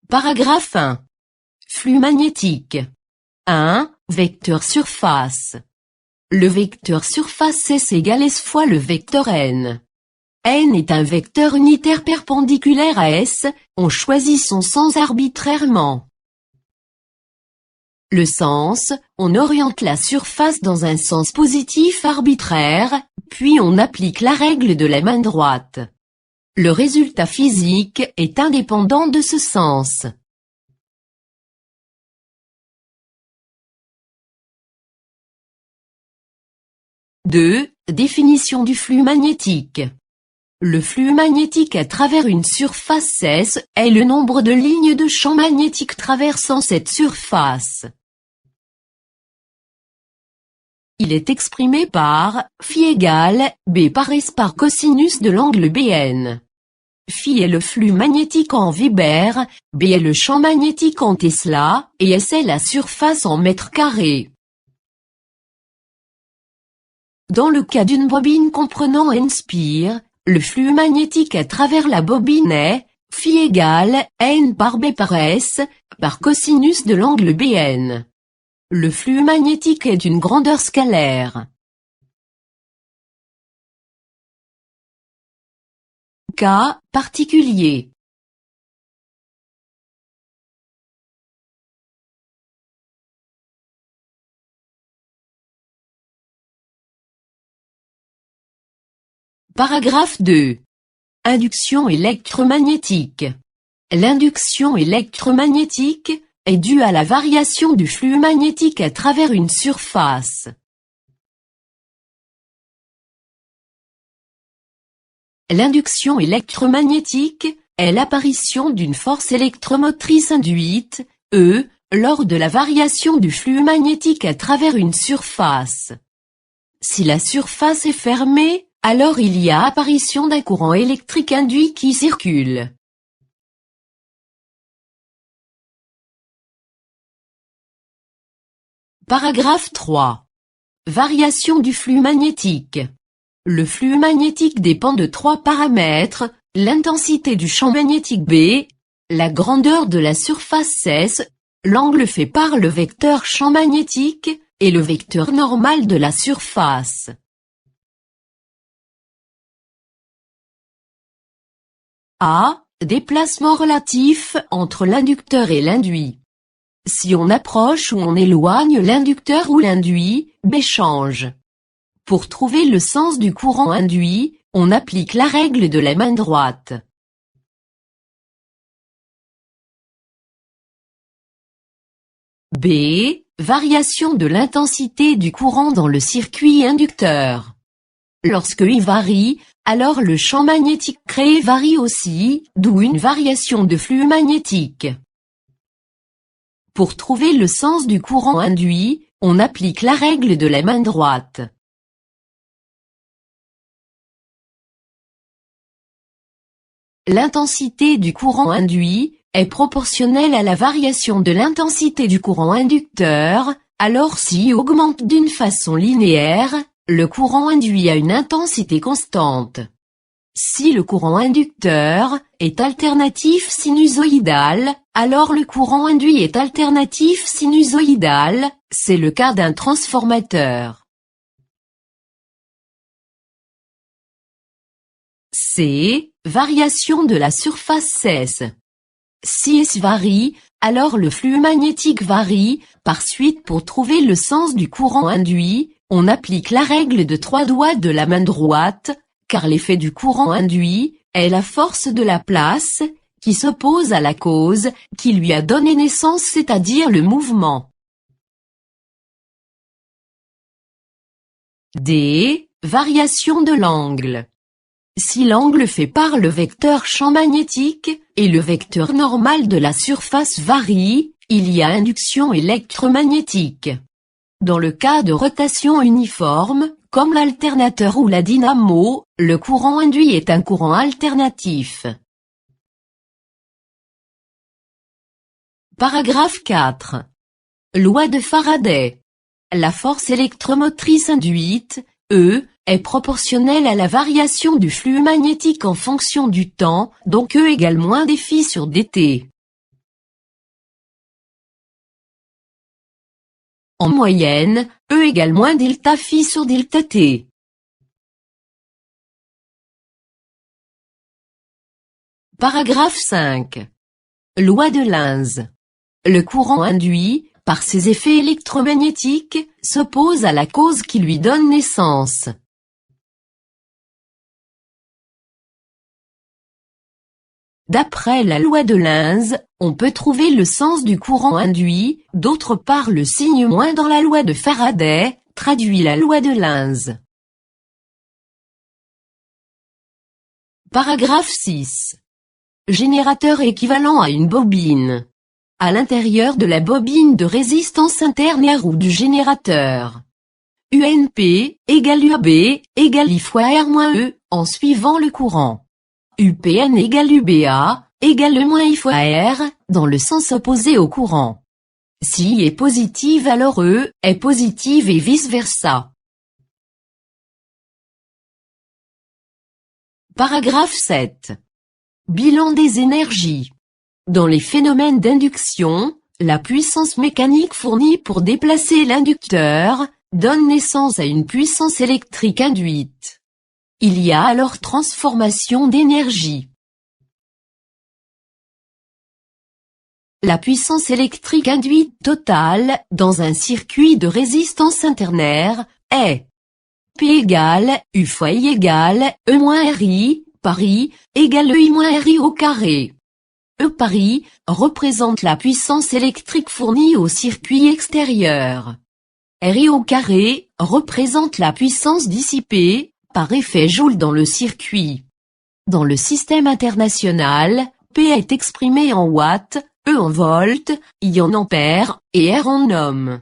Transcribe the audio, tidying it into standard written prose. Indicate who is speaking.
Speaker 1: Paragraphe 1. Flux magnétique. 1. Vecteur surface. Le vecteur surface S égale S fois le vecteur N. N est un vecteur unitaire perpendiculaire à S, on choisit son sens arbitrairement. Le sens, on oriente la surface dans un sens positif arbitraire, puis on applique la règle de la main droite. Le résultat physique est indépendant de ce sens. Deux. Définition du flux magnétique. Le flux magnétique à travers une surface S est le nombre de lignes de champ magnétique traversant cette surface. Il est exprimé par phi égale B par S par cosinus de l'angle BN. Phi est le flux magnétique en Weber, B est le champ magnétique en Tesla, et S est la surface en mètres carrés. Dans le cas d'une bobine comprenant N spires, le flux magnétique à travers la bobine est phi égale N par B par S, par cosinus de l'angle BN. Le flux magnétique est d'une grandeur scalaire. Cas particulier. Paragraphe 2. Induction électromagnétique. L'induction électromagnétique est due à la variation du flux magnétique à travers une surface. L'induction électromagnétique est l'apparition d'une force électromotrice induite, E, lors de la variation du flux magnétique à travers une surface. Si la surface est fermée, alors il y a apparition d'un courant électrique induit qui circule. Paragraphe 3. Variation du flux magnétique. Le flux magnétique dépend de trois paramètres, l'intensité du champ magnétique B, la grandeur de la surface S, l'angle fait par le vecteur champ magnétique, et le vecteur normal de la surface. A. Déplacement relatif entre l'inducteur et l'induit. Si on approche ou on éloigne l'inducteur ou l'induit, B change. Pour trouver le sens du courant induit, on applique la règle de la main droite. B. Variation de l'intensité du courant dans le circuit inducteur. Lorsque I varie, alors le champ magnétique créé varie aussi, d'où une variation de flux magnétique. Pour trouver le sens du courant induit, on applique la règle de la main droite. L'intensité du courant induit est proportionnelle à la variation de l'intensité du courant inducteur, alors si I augmente d'une façon linéaire, le courant induit a une intensité constante. Si le courant inducteur est alternatif sinusoïdal, alors le courant induit est alternatif sinusoïdal, c'est le cas d'un transformateur. C. Variation de la surface S. Si S varie, alors le flux magnétique varie. Par suite, pour trouver le sens du courant induit, on applique la règle de trois doigts de la main droite, car l'effet du courant induit est la force de la place, qui s'oppose à la cause, qui lui a donné naissance, c'est-à-dire le mouvement. D. Variation de l'angle. Si l'angle fait par le vecteur champ magnétique, et le vecteur normal de la surface varie, il y a induction électromagnétique. Dans le cas de rotation uniforme, comme l'alternateur ou la dynamo, le courant induit est un courant alternatif. Paragraphe 4. Loi de Faraday. La force électromotrice induite, E, est proportionnelle à la variation du flux magnétique en fonction du temps, donc E égale moins dφ sur dt. En moyenne, E égale moins delta phi sur delta T. Paragraphe 5. Loi de Lenz. Le courant induit, par ses effets électromagnétiques, s'oppose à la cause qui lui donne naissance. D'après la loi de Lenz, on peut trouver le sens du courant induit, d'autre part le signe moins dans la loi de Faraday, traduit la loi de Lenz. Paragraphe 6. Générateur équivalent à une bobine. À l'intérieur de la bobine de résistance interne R ou du générateur. UNP égale UAB égale I fois R moins E, en suivant le courant. UPN égale UBA, égale E moins I fois R, dans le sens opposé au courant. Si I est positive alors E est positive et vice-versa. Paragraphe 7. Bilan des énergies. Dans les phénomènes d'induction, la puissance mécanique fournie pour déplacer l'inducteur donne naissance à une puissance électrique induite. Il y a alors transformation d'énergie. La puissance électrique induite totale, dans un circuit de résistance internaire, est P égale U fois I égale E moins RI, par I, égale EI moins RI au carré. E par I représente la puissance électrique fournie au circuit extérieur. RI au carré représente la puissance dissipée, par effet Joule dans le circuit. Dans le système international, P est exprimé en watts, E en volts, I en ampères, et R en ohms.